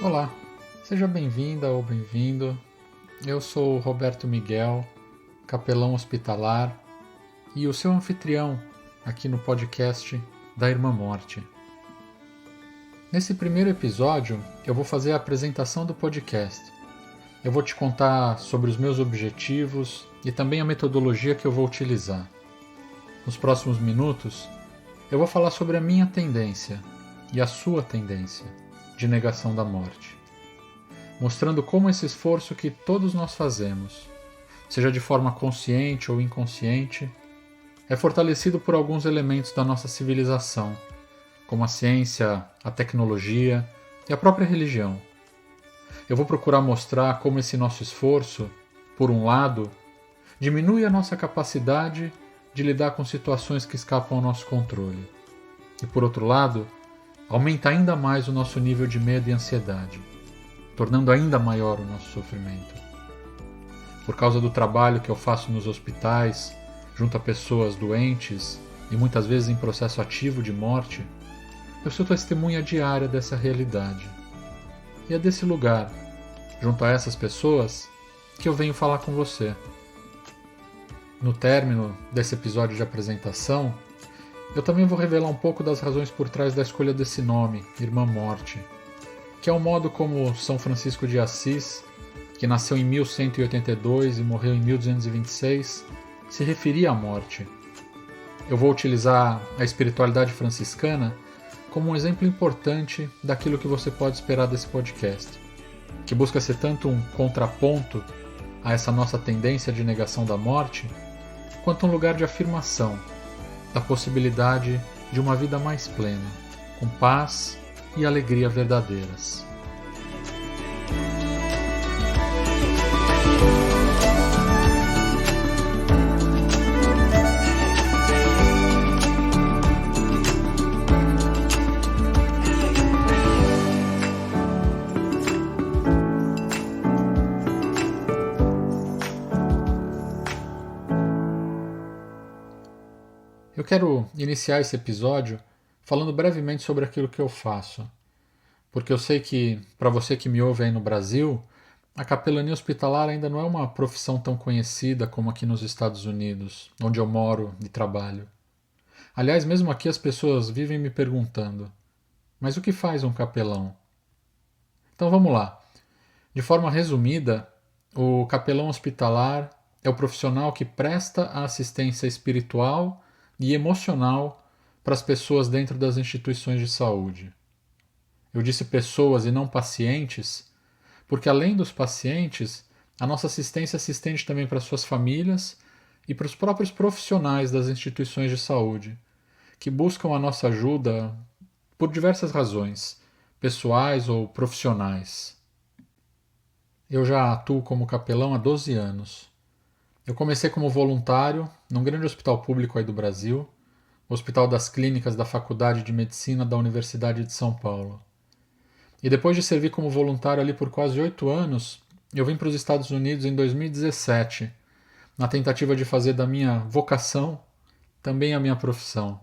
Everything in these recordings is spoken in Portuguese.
Olá, seja bem-vinda ou bem-vindo. Eu sou o Roberto Miguel, capelão hospitalar e o seu anfitrião aqui no podcast da Irmã Morte. Nesse primeiro episódio, eu vou fazer a apresentação do podcast. Eu vou te contar sobre os meus objetivos e também a metodologia que eu vou utilizar. Nos próximos minutos, eu vou falar sobre a minha tendência e a sua tendência de negação da morte, mostrando como esse esforço que todos nós fazemos, seja de forma consciente ou inconsciente, é fortalecido por alguns elementos da nossa civilização, como a ciência, a tecnologia e a própria religião. Eu vou procurar mostrar como esse nosso esforço, por um lado, diminui a nossa capacidade de lidar com situações que escapam ao nosso controle, e por outro lado, aumenta ainda mais o nosso nível de medo e ansiedade, tornando ainda maior o nosso sofrimento. Por causa do trabalho que eu faço nos hospitais, junto a pessoas doentes e muitas vezes em processo ativo de morte, eu sou testemunha diária dessa realidade. E é desse lugar, junto a essas pessoas, que eu venho falar com você. No término desse episódio de apresentação, eu também vou revelar um pouco das razões por trás da escolha desse nome, Irmã Morte, que é o modo como São Francisco de Assis, que nasceu em 1182 e morreu em 1226, se referia à morte. Eu vou utilizar a espiritualidade franciscana como um exemplo importante daquilo que você pode esperar desse podcast, que busca ser tanto um contraponto a essa nossa tendência de negação da morte, quanto um lugar de afirmação da possibilidade de uma vida mais plena, com paz e alegria verdadeiras. Eu quero iniciar esse episódio falando brevemente sobre aquilo que eu faço, porque eu sei que, para você que me ouve aí no Brasil, a capelania hospitalar ainda não é uma profissão tão conhecida como aqui nos Estados Unidos, onde eu moro e trabalho. Aliás, mesmo aqui as pessoas vivem me perguntando: mas o que faz um capelão? Então vamos lá. De forma resumida, o capelão hospitalar é o profissional que presta a assistência espiritual e emocional para as pessoas dentro das instituições de saúde. Eu disse pessoas e não pacientes, porque além dos pacientes, a nossa assistência se estende também para suas famílias e para os próprios profissionais das instituições de saúde, que buscam a nossa ajuda por diversas razões, pessoais ou profissionais. Eu já atuo como capelão há 12 anos. Eu comecei como voluntário num grande hospital público aí do Brasil, o Hospital das Clínicas da Faculdade de Medicina da Universidade de São Paulo. E depois de servir como voluntário ali por quase 8 anos, eu vim para os Estados Unidos em 2017, na tentativa de fazer da minha vocação também a minha profissão,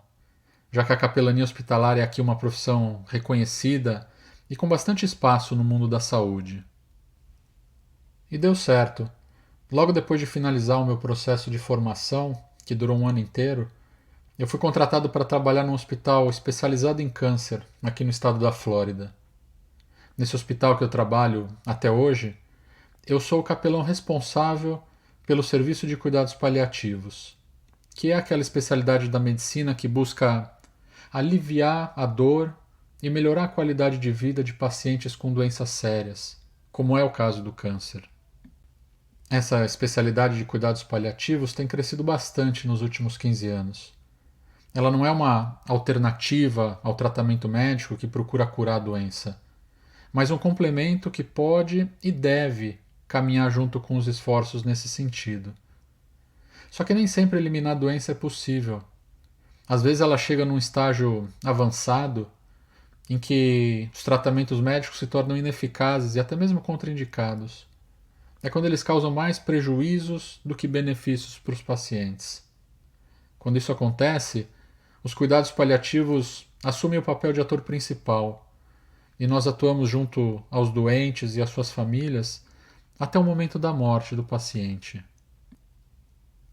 já que a capelania hospitalar é aqui uma profissão reconhecida e com bastante espaço no mundo da saúde. E deu certo. Logo depois de finalizar o meu processo de formação, que durou um ano inteiro, eu fui contratado para trabalhar num hospital especializado em câncer, aqui no estado da Flórida. Nesse hospital que eu trabalho até hoje, eu sou o capelão responsável pelo serviço de cuidados paliativos, que é aquela especialidade da medicina que busca aliviar a dor e melhorar a qualidade de vida de pacientes com doenças sérias, como é o caso do câncer. Essa especialidade de cuidados paliativos tem crescido bastante nos últimos 15 anos. Ela não é uma alternativa ao tratamento médico que procura curar a doença, mas um complemento que pode e deve caminhar junto com os esforços nesse sentido. Só que nem sempre eliminar a doença é possível. Às vezes ela chega num estágio avançado em que os tratamentos médicos se tornam ineficazes e até mesmo contraindicados. É quando eles causam mais prejuízos do que benefícios para os pacientes. Quando isso acontece, os cuidados paliativos assumem o papel de ator principal e nós atuamos junto aos doentes e às suas famílias até o momento da morte do paciente.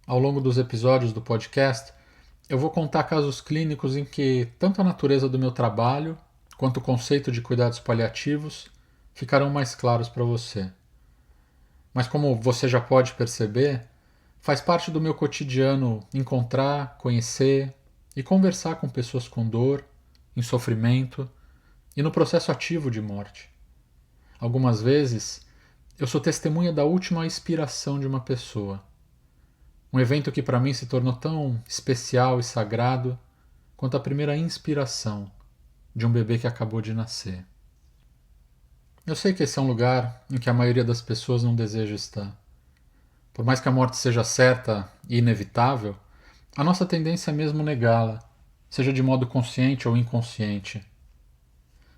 Ao longo dos episódios do podcast, eu vou contar casos clínicos em que tanto a natureza do meu trabalho quanto o conceito de cuidados paliativos ficarão mais claros para você. Mas como você já pode perceber, faz parte do meu cotidiano encontrar, conhecer e conversar com pessoas com dor, em sofrimento e no processo ativo de morte. Algumas vezes, eu sou testemunha da última expiração de uma pessoa. Um evento que para mim se tornou tão especial e sagrado quanto a primeira inspiração de um bebê que acabou de nascer. Eu sei que esse é um lugar em que a maioria das pessoas não deseja estar. Por mais que a morte seja certa e inevitável, a nossa tendência é mesmo negá-la, seja de modo consciente ou inconsciente.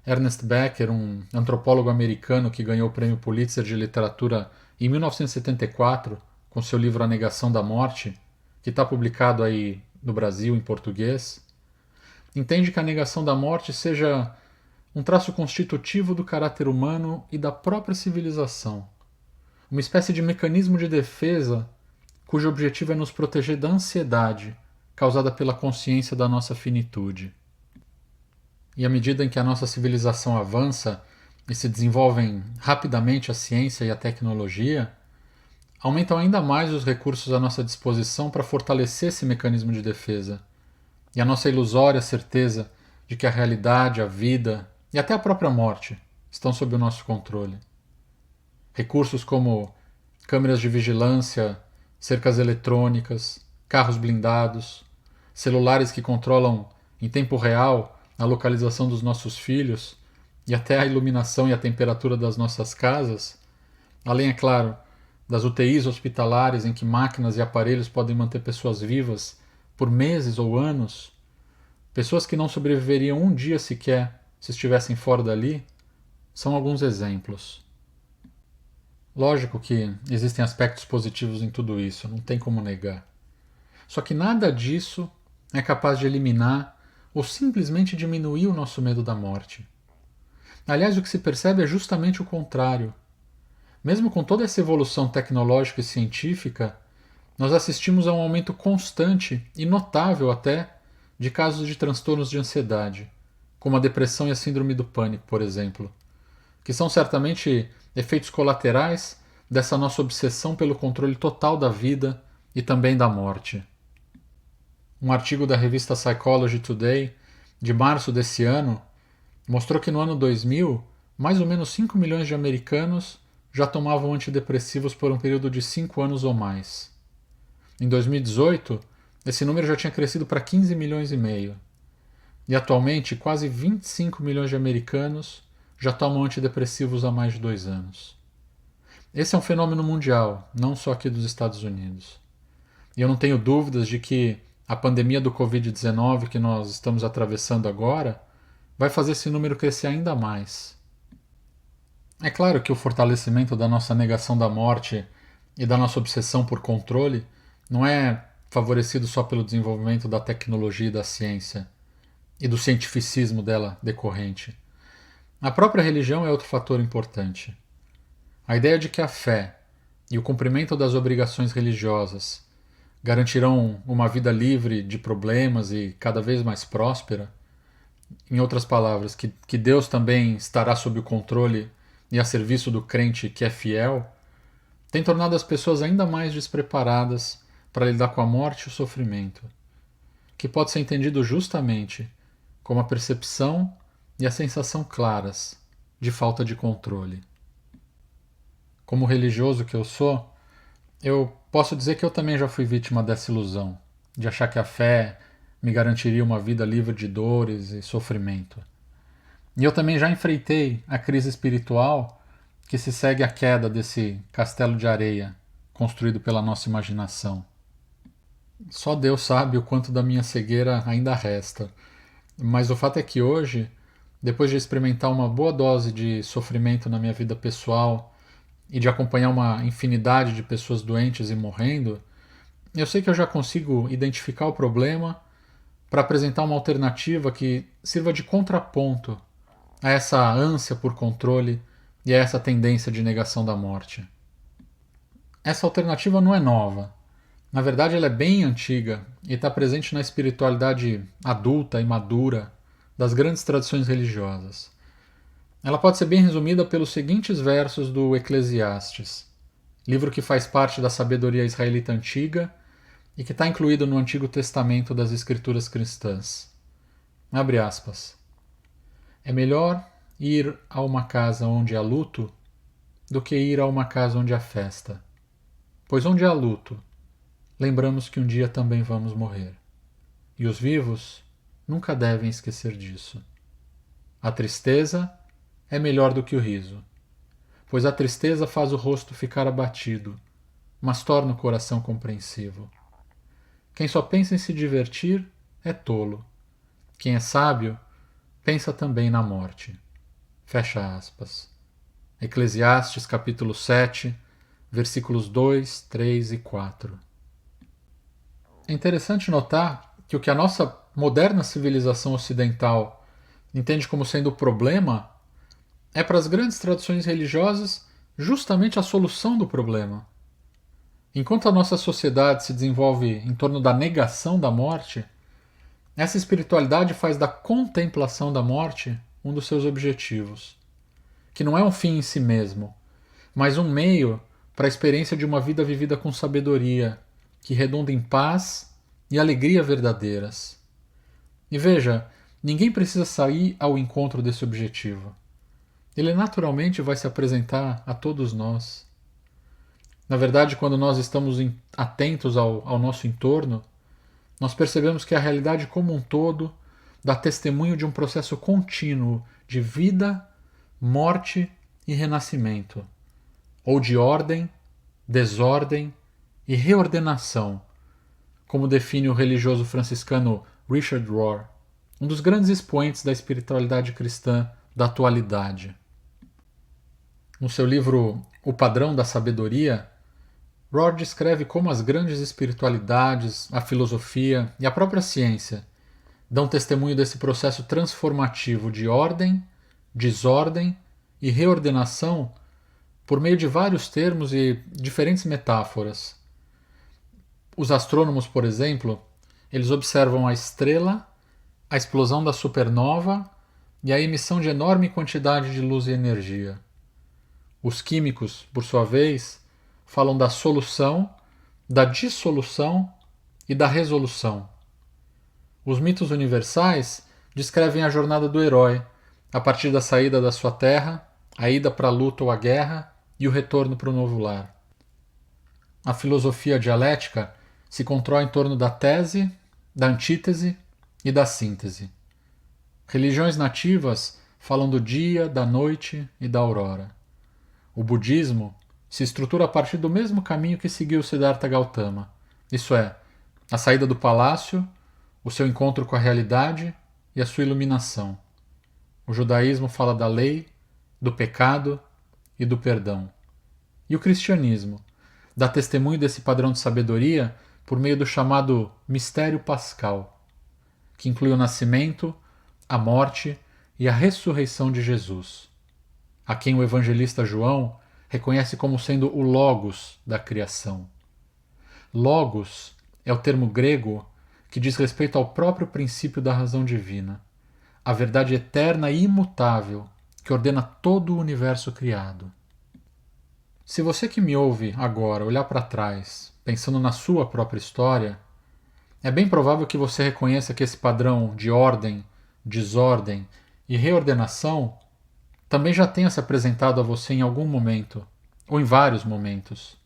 Ernest Becker, um antropólogo americano que ganhou o Prêmio Pulitzer de Literatura em 1974, com seu livro A Negação da Morte, que está publicado aí no Brasil em português, entende que a negação da morte seja um traço constitutivo do caráter humano e da própria civilização, uma espécie de mecanismo de defesa cujo objetivo é nos proteger da ansiedade causada pela consciência da nossa finitude. E à medida em que a nossa civilização avança e se desenvolvem rapidamente a ciência e a tecnologia, aumentam ainda mais os recursos à nossa disposição para fortalecer esse mecanismo de defesa. E a nossa ilusória certeza de que a realidade, a vida e até a própria morte estão sob o nosso controle. Recursos como câmeras de vigilância, cercas eletrônicas, carros blindados, celulares que controlam em tempo real a localização dos nossos filhos e até a iluminação e a temperatura das nossas casas, além, é claro, das UTIs hospitalares em que máquinas e aparelhos podem manter pessoas vivas por meses ou anos, pessoas que não sobreviveriam um dia sequer se estivessem fora dali, são alguns exemplos. Lógico que existem aspectos positivos em tudo isso, não tem como negar. Só que nada disso é capaz de eliminar ou simplesmente diminuir o nosso medo da morte. Aliás, o que se percebe é justamente o contrário. Mesmo com toda essa evolução tecnológica e científica, nós assistimos a um aumento constante e notável até de casos de transtornos de ansiedade, como a depressão e a síndrome do pânico, por exemplo, que são certamente efeitos colaterais dessa nossa obsessão pelo controle total da vida e também da morte. Um artigo da revista Psychology Today, de março desse ano, mostrou que no ano 2000, mais ou menos 5 milhões de americanos já tomavam antidepressivos por um período de 5 anos ou mais. Em 2018, esse número já tinha crescido para 15 milhões e meio. E atualmente, quase 25 milhões de americanos já tomam antidepressivos há mais de 2 anos. Esse é um fenômeno mundial, não só aqui dos Estados Unidos. E eu não tenho dúvidas de que a pandemia do Covid-19 que nós estamos atravessando agora vai fazer esse número crescer ainda mais. É claro que o fortalecimento da nossa negação da morte e da nossa obsessão por controle não é favorecido só pelo desenvolvimento da tecnologia e da ciência e do cientificismo dela decorrente. A própria religião é outro fator importante. A ideia de que a fé e o cumprimento das obrigações religiosas garantirão uma vida livre de problemas e cada vez mais próspera, em outras palavras, que Deus também estará sob o controle e a serviço do crente que é fiel, tem tornado as pessoas ainda mais despreparadas para lidar com a morte e o sofrimento, que pode ser entendido justamente como a percepção e a sensação claras de falta de controle. Como religioso que eu sou, eu posso dizer que eu também já fui vítima dessa ilusão, de achar que a fé me garantiria uma vida livre de dores e sofrimento. E eu também já enfrentei a crise espiritual que se segue à queda desse castelo de areia construído pela nossa imaginação. Só Deus sabe o quanto da minha cegueira ainda resta, mas o fato é que hoje, depois de experimentar uma boa dose de sofrimento na minha vida pessoal e de acompanhar uma infinidade de pessoas doentes e morrendo, eu sei que eu já consigo identificar o problema para apresentar uma alternativa que sirva de contraponto a essa ânsia por controle e a essa tendência de negação da morte. Essa alternativa não é nova. Na verdade, ela é bem antiga e está presente na espiritualidade adulta e madura das grandes tradições religiosas. Ela pode ser bem resumida pelos seguintes versos do Eclesiastes, livro que faz parte da sabedoria israelita antiga e que está incluído no Antigo Testamento das Escrituras cristãs. Abre aspas. É melhor ir a uma casa onde há luto do que ir a uma casa onde há festa. Pois onde há luto, lembramos que um dia também vamos morrer. E os vivos nunca devem esquecer disso. A tristeza é melhor do que o riso, pois a tristeza faz o rosto ficar abatido, mas torna o coração compreensivo. Quem só pensa em se divertir é tolo. Quem é sábio pensa também na morte. Fecha aspas. Eclesiastes capítulo 7, versículos 2, 3 e 4. É interessante notar que o que a nossa moderna civilização ocidental entende como sendo o problema é para as grandes tradições religiosas justamente a solução do problema. Enquanto a nossa sociedade se desenvolve em torno da negação da morte, essa espiritualidade faz da contemplação da morte um dos seus objetivos, que não é um fim em si mesmo, mas um meio para a experiência de uma vida vivida com sabedoria, que redunda em paz e alegria verdadeiras. E veja, ninguém precisa sair ao encontro desse objetivo. Ele naturalmente vai se apresentar a todos nós. Na verdade, quando nós estamos atentos ao nosso entorno, nós percebemos que a realidade como um todo dá testemunho de um processo contínuo de vida, morte e renascimento, ou de ordem, desordem e reordenação, como define o religioso franciscano Richard Rohr, um dos grandes expoentes da espiritualidade cristã da atualidade. No seu livro O Padrão da Sabedoria, Rohr descreve como as grandes espiritualidades, a filosofia e a própria ciência dão testemunho desse processo transformativo de ordem, desordem e reordenação por meio de vários termos e diferentes metáforas. Os astrônomos, por exemplo, eles observam a estrela, a explosão da supernova e a emissão de enorme quantidade de luz e energia. Os químicos, por sua vez, falam da solução, da dissolução e da resolução. Os mitos universais descrevem a jornada do herói, a partir da saída da sua terra, a ida para a luta ou a guerra e o retorno para o novo lar. A filosofia dialética se controla em torno da tese, da antítese e da síntese. Religiões nativas falam do dia, da noite e da aurora. O budismo se estrutura a partir do mesmo caminho que seguiu Siddhartha Gautama, isso é, a saída do palácio, o seu encontro com a realidade e a sua iluminação. O judaísmo fala da lei, do pecado e do perdão. E o cristianismo dá testemunho desse padrão de sabedoria por meio do chamado mistério pascal, que inclui o nascimento, a morte e a ressurreição de Jesus, a quem o evangelista João reconhece como sendo o Logos da criação. Logos é o termo grego que diz respeito ao próprio princípio da razão divina, a verdade eterna e imutável que ordena todo o universo criado. Se você que me ouve agora olhar para trás, pensando na sua própria história, é bem provável que você reconheça que esse padrão de ordem, desordem e reordenação também já tenha se apresentado a você em algum momento, ou em vários momentos.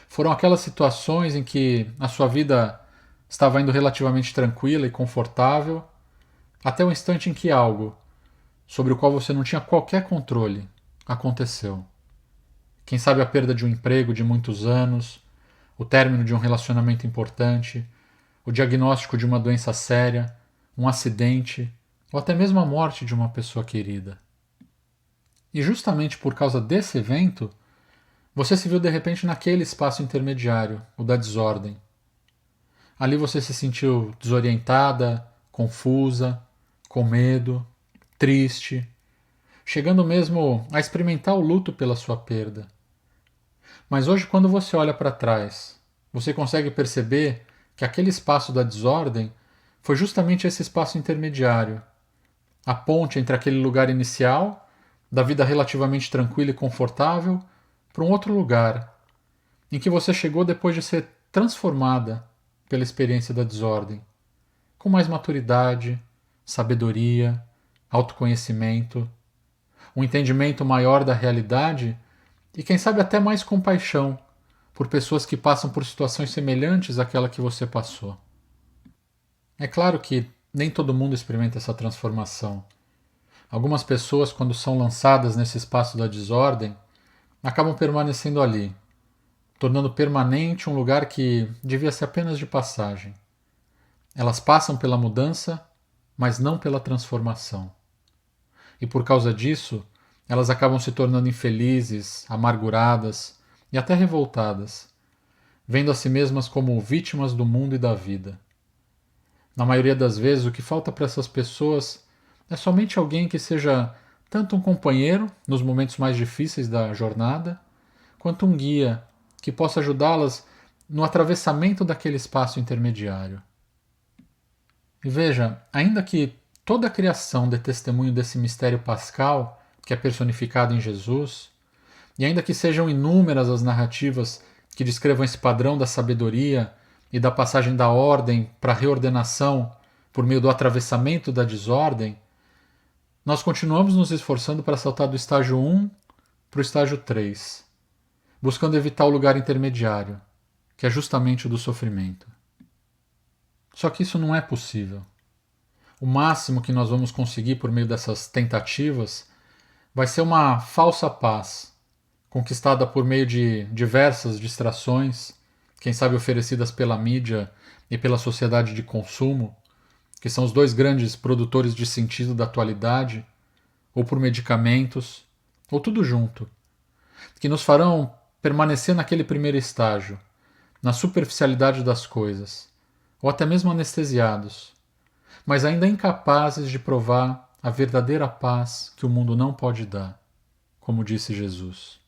Foram aquelas situações em que a sua vida estava indo relativamente tranquila e confortável, até o instante em que algo, sobre o qual você não tinha qualquer controle, aconteceu. Quem sabe a perda de um emprego de muitos anos, o término de um relacionamento importante, o diagnóstico de uma doença séria, um acidente, ou até mesmo a morte de uma pessoa querida. E justamente por causa desse evento, você se viu de repente naquele espaço intermediário, o da desordem. Ali você se sentiu desorientada, confusa, com medo, triste, chegando mesmo a experimentar o luto pela sua perda. Mas hoje, quando você olha para trás, você consegue perceber que aquele espaço da desordem foi justamente esse espaço intermediário, a ponte entre aquele lugar inicial, da vida relativamente tranquila e confortável, para um outro lugar, em que você chegou depois de ser transformada pela experiência da desordem, com mais maturidade, sabedoria, autoconhecimento, um entendimento maior da realidade e, quem sabe, até mais compaixão por pessoas que passam por situações semelhantes àquela que você passou. É claro que nem todo mundo experimenta essa transformação. Algumas pessoas, quando são lançadas nesse espaço da desordem, acabam permanecendo ali, tornando permanente um lugar que devia ser apenas de passagem. Elas passam pela mudança, mas não pela transformação. E por causa disso, elas acabam se tornando infelizes, amarguradas e até revoltadas, vendo a si mesmas como vítimas do mundo e da vida. Na maioria das vezes, o que falta para essas pessoas é somente alguém que seja tanto um companheiro nos momentos mais difíceis da jornada, quanto um guia que possa ajudá-las no atravessamento daquele espaço intermediário. E veja, ainda que toda a criação dê testemunho desse mistério pascal, que é personificado em Jesus, e ainda que sejam inúmeras as narrativas que descrevam esse padrão da sabedoria e da passagem da ordem para a reordenação por meio do atravessamento da desordem, nós continuamos nos esforçando para saltar do estágio 1 para o estágio 3, buscando evitar o lugar intermediário, que é justamente o do sofrimento. Só que isso não é possível. O máximo que nós vamos conseguir por meio dessas tentativas vai ser uma falsa paz, conquistada por meio de diversas distrações, quem sabe oferecidas pela mídia e pela sociedade de consumo, que são os dois grandes produtores de sentido da atualidade, ou por medicamentos, ou tudo junto, que nos farão permanecer naquele primeiro estágio, na superficialidade das coisas, ou até mesmo anestesiados, mas ainda incapazes de provar a verdadeira paz que o mundo não pode dar, como disse Jesus.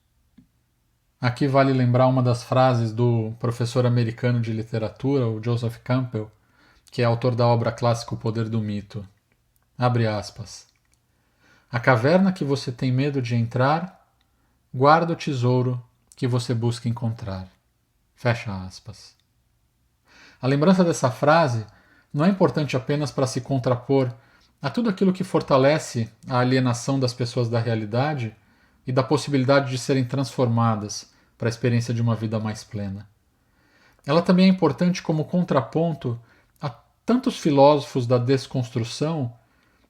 Aqui vale lembrar uma das frases do professor americano de literatura, o Joseph Campbell, que é autor da obra clássica O Poder do Mito. Abre aspas. A caverna que você tem medo de entrar, guarda o tesouro que você busca encontrar. Fecha aspas. A lembrança dessa frase não é importante apenas para se contrapor a tudo aquilo que fortalece a alienação das pessoas da realidade e da possibilidade de serem transformadas para a experiência de uma vida mais plena. Ela também é importante como contraponto a tantos filósofos da desconstrução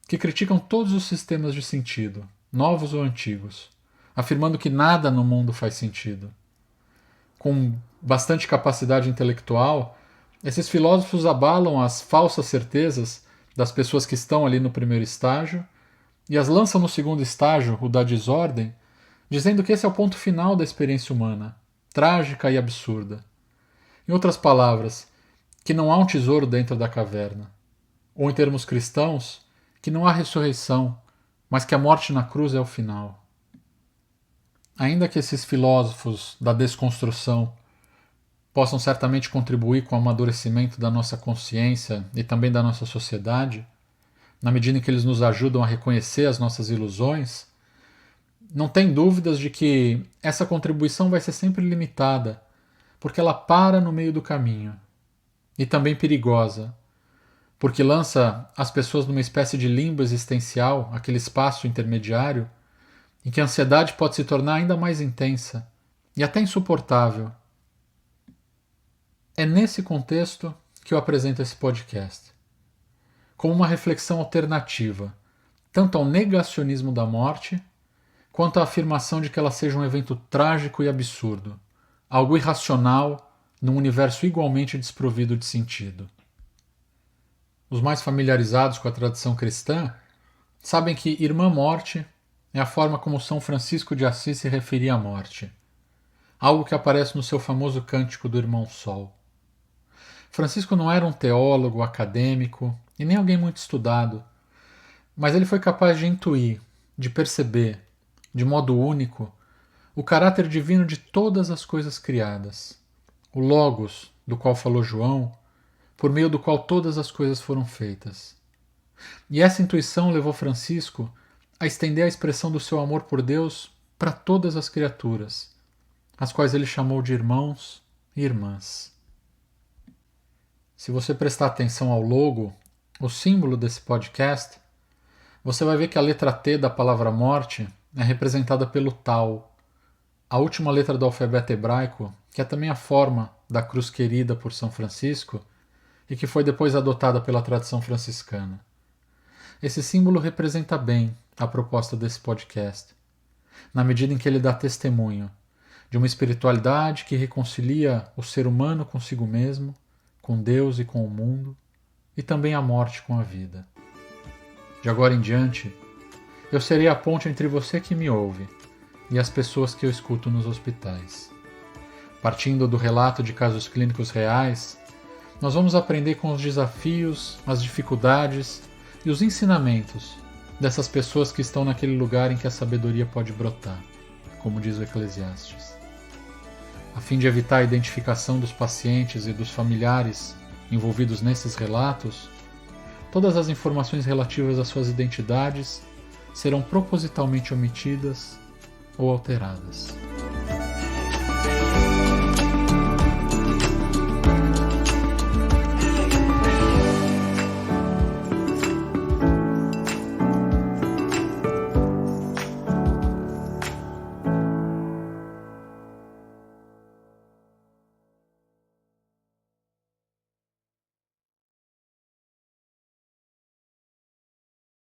que criticam todos os sistemas de sentido, novos ou antigos, afirmando que nada no mundo faz sentido. Com bastante capacidade intelectual, esses filósofos abalam as falsas certezas das pessoas que estão ali no primeiro estágio e as lançam no segundo estágio, o da desordem, dizendo que esse é o ponto final da experiência humana, trágica e absurda. Em outras palavras, que não há um tesouro dentro da caverna. Ou, em termos cristãos, que não há ressurreição, mas que a morte na cruz é o final. Ainda que esses filósofos da desconstrução possam certamente contribuir com o amadurecimento da nossa consciência e também da nossa sociedade, na medida em que eles nos ajudam a reconhecer as nossas ilusões, não tem dúvidas de que essa contribuição vai ser sempre limitada, porque ela para no meio do caminho. E também perigosa, porque lança as pessoas numa espécie de limbo existencial, aquele espaço intermediário, em que a ansiedade pode se tornar ainda mais intensa e até insuportável. É nesse contexto que eu apresento esse podcast, como uma reflexão alternativa, tanto ao negacionismo da morte, quanto à afirmação de que ela seja um evento trágico e absurdo, algo irracional num universo igualmente desprovido de sentido. Os mais familiarizados com a tradição cristã sabem que Irmã Morte é a forma como São Francisco de Assis se referia à morte, algo que aparece no seu famoso cântico do Irmão Sol. Francisco não era um teólogo acadêmico e nem alguém muito estudado, mas ele foi capaz de intuir de perceber, de modo único, o caráter divino de todas as coisas criadas, o Logos, do qual falou João, por meio do qual todas as coisas foram feitas. E essa intuição levou Francisco a estender a expressão do seu amor por Deus para todas as criaturas, as quais ele chamou de irmãos e irmãs. Se você prestar atenção ao logo, o símbolo desse podcast, você vai ver que a letra T da palavra morte é representada pelo Tau, a última letra do alfabeto hebraico, que é também a forma da cruz querida por São Francisco e que foi depois adotada pela tradição franciscana. Esse símbolo representa bem a proposta desse podcast, na medida em que ele dá testemunho de uma espiritualidade que reconcilia o ser humano consigo mesmo, com Deus e com o mundo, e também a morte com a vida. De agora em diante, eu serei a ponte entre você que me ouve e as pessoas que eu escuto nos hospitais. Partindo do relato de casos clínicos reais, nós vamos aprender com os desafios, as dificuldades e os ensinamentos dessas pessoas que estão naquele lugar em que a sabedoria pode brotar, como diz o Eclesiastes. A fim de evitar a identificação dos pacientes e dos familiares envolvidos nesses relatos, todas as informações relativas às suas identidades serão propositalmente omitidas ou alteradas.